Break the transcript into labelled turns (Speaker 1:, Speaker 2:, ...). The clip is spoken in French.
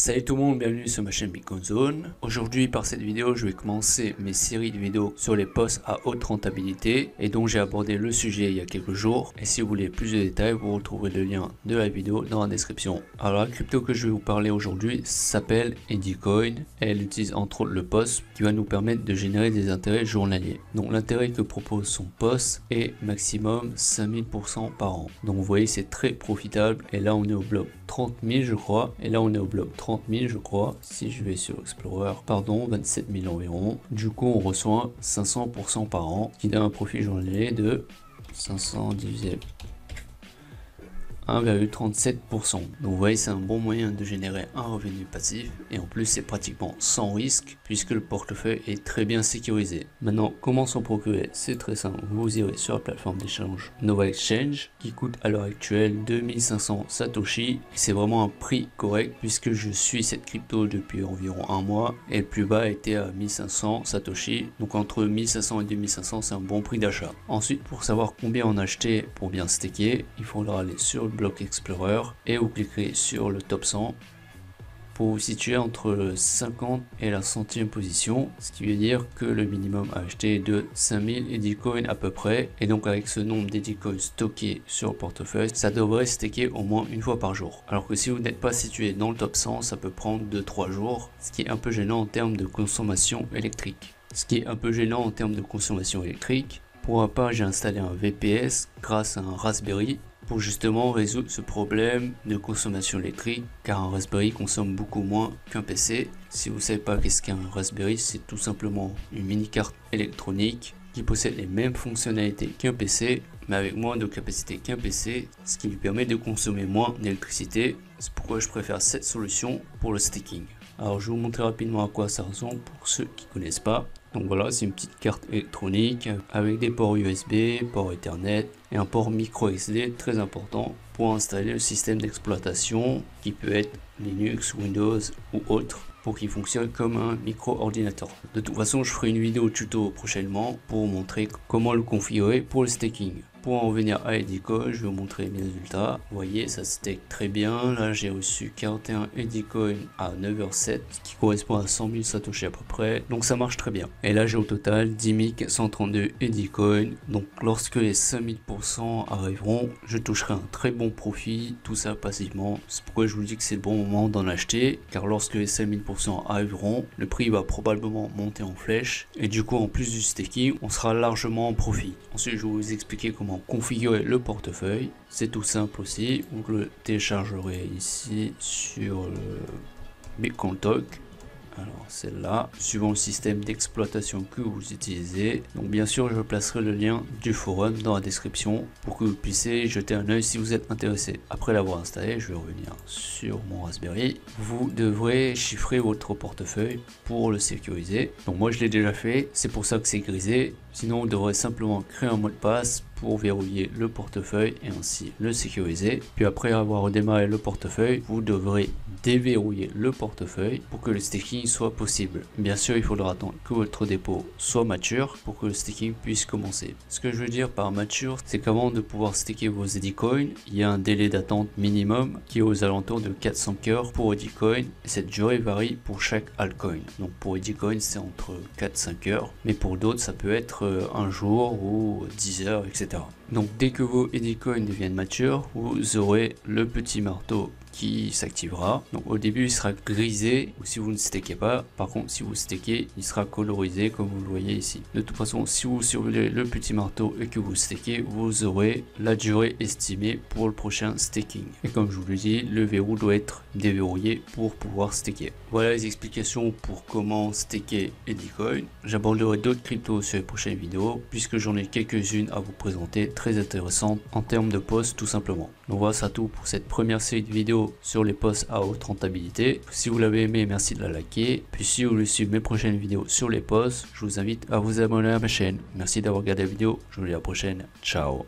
Speaker 1: Salut tout le monde, bienvenue sur ma chaîne Bitcoin Zone. Aujourd'hui par cette vidéo je vais commencer mes séries de vidéos sur les postes à haute rentabilité et dont j'ai abordé le sujet il y a quelques jours. Et si vous voulez plus de détails, vous retrouverez le lien de la vidéo dans la description. Alors la crypto que je vais vous parler aujourd'hui s'appelle Eddycoin et elle utilise entre autres le poste qui va nous permettre de générer des intérêts journaliers. Donc l'intérêt que propose son poste est maximum 5000% par an. Donc vous voyez c'est très profitable et là on est au bloc 30 000 je crois et là on est au bloc 30 000 je crois. Si je vais sur Explorer, pardon, 27 000 environ. Du coup on reçoit 500% par an qui donne un profit journalier de 500 divisé 1,37%. Donc vous voyez c'est un bon moyen de générer un revenu passif et en plus c'est pratiquement sans risque puisque le portefeuille est très bien sécurisé. Maintenant comment s'en procurer? C'est très simple, vous irez sur la plateforme d'échange Nova Exchange qui coûte à l'heure actuelle 2500 Satoshi. C'est vraiment un prix correct puisque je suis cette crypto depuis environ un mois et le plus bas était à 1500 Satoshi. Donc entre 1500 et 2500 c'est un bon prix d'achat. Ensuite pour savoir combien en acheter pour bien staker, il faudra aller sur le bloc Explorer et vous cliquerez sur le top 100 pour vous situer entre le 50 et la centième position, ce qui veut dire que le minimum à acheter est de 5000 Eddycoin à peu près. Et donc avec ce nombre d'Eddycoin stockés sur le portefeuille, ça devrait staker au moins une fois par jour. Alors que si vous n'êtes pas situé dans le top 100, ça peut prendre 2-3 jours, ce qui est un peu gênant en termes de consommation électrique. Pour ma part, j'ai installé un VPS grâce à un Raspberry pour justement résoudre ce problème de consommation électrique, car un Raspberry consomme beaucoup moins qu'un PC. Si vous ne savez pas qu'est-ce qu'un Raspberry, c'est tout simplement une mini carte électronique qui possède les mêmes fonctionnalités qu'un PC mais avec moins de capacité qu'un PC, ce qui lui permet de consommer moins d'électricité. C'est pourquoi je préfère cette solution pour le staking. Alors je vais vous montrer rapidement à quoi ça ressemble pour ceux qui ne connaissent pas. Donc voilà, c'est une petite carte électronique avec des ports USB, port Ethernet et un port micro SD très important pour installer le système d'exploitation qui peut être Linux, Windows ou autre pour qu'il fonctionne comme un micro-ordinateur. De toute façon, je ferai une vidéo tuto prochainement pour vous montrer comment le configurer pour le staking. Pour en revenir à Eddycoin, je vais vous montrer mes résultats. Vous voyez, ça stake très bien. Là, j'ai reçu 41 Eddycoin à 9h07, ce qui correspond à 100 000 Satoshi à peu près. Donc ça marche très bien. Et là, j'ai au total 10 132 Eddycoin. Donc lorsque les 5000% arriveront, je toucherai un très bon profit. Tout ça passivement. C'est pourquoi je vous dis que c'est le bon moment d'en acheter. Car lorsque les 5000% arriveront, le prix va probablement monter en flèche. Et du coup, en plus du staking, on sera largement en profit. Ensuite, je vais vous expliquer comment configurer le portefeuille. C'est tout simple aussi. Vous le téléchargerez ici sur le Bitcoin Talk. Alors celle-là, suivant le système d'exploitation que vous utilisez. Donc bien sûr je placerai le lien du forum dans la description pour que vous puissiez jeter un œil si vous êtes intéressé. Après l'avoir installé, je vais revenir sur mon Raspberry. Vous devrez chiffrer votre portefeuille pour le sécuriser. Donc moi je l'ai déjà fait, c'est pour ça que c'est grisé. Sinon vous devrez simplement créer un mot de passe pour verrouiller le portefeuille et ainsi le sécuriser. Puis après avoir redémarré le portefeuille, vous devrez déverrouiller le portefeuille pour que le staking soit possible. Bien sûr, il faudra attendre que votre dépôt soit mature pour que le staking puisse commencer. Ce que je veux dire par mature, c'est qu'avant de pouvoir staker vos Eddycoin, il y a un délai d'attente minimum qui est aux alentours de 400 heures pour Eddycoin et cette durée varie pour chaque altcoin. Donc pour Eddycoin, c'est entre 4-5 heures, mais pour d'autres, ça peut être un jour ou 10 heures, etc. Donc dès que vos Eddycoin deviennent matures, vous aurez le petit marteau qui s'activera. Donc au début il sera grisé ou si vous ne stakez pas. Par contre si vous stakez, il sera colorisé comme vous le voyez ici. De toute façon si vous survolez le petit marteau et que vous stakez, vous aurez la durée estimée pour le prochain staking. Et comme je vous le dis, le verrou doit être déverrouillé pour pouvoir staker. Voilà les explications pour comment staker Eddycoin. J'aborderai d'autres cryptos sur les prochaines vidéos puisque j'en ai quelques-unes à vous présenter très intéressantes en termes de posts tout simplement. Donc voilà, c'est tout pour cette première série de vidéos sur les postes à haute rentabilité. Si vous l'avez aimé, merci de la liker. Puis si vous voulez suivre mes prochaines vidéos sur les postes, je vous invite à vous abonner à ma chaîne. Merci d'avoir regardé la vidéo. Je vous dis à la prochaine. Ciao.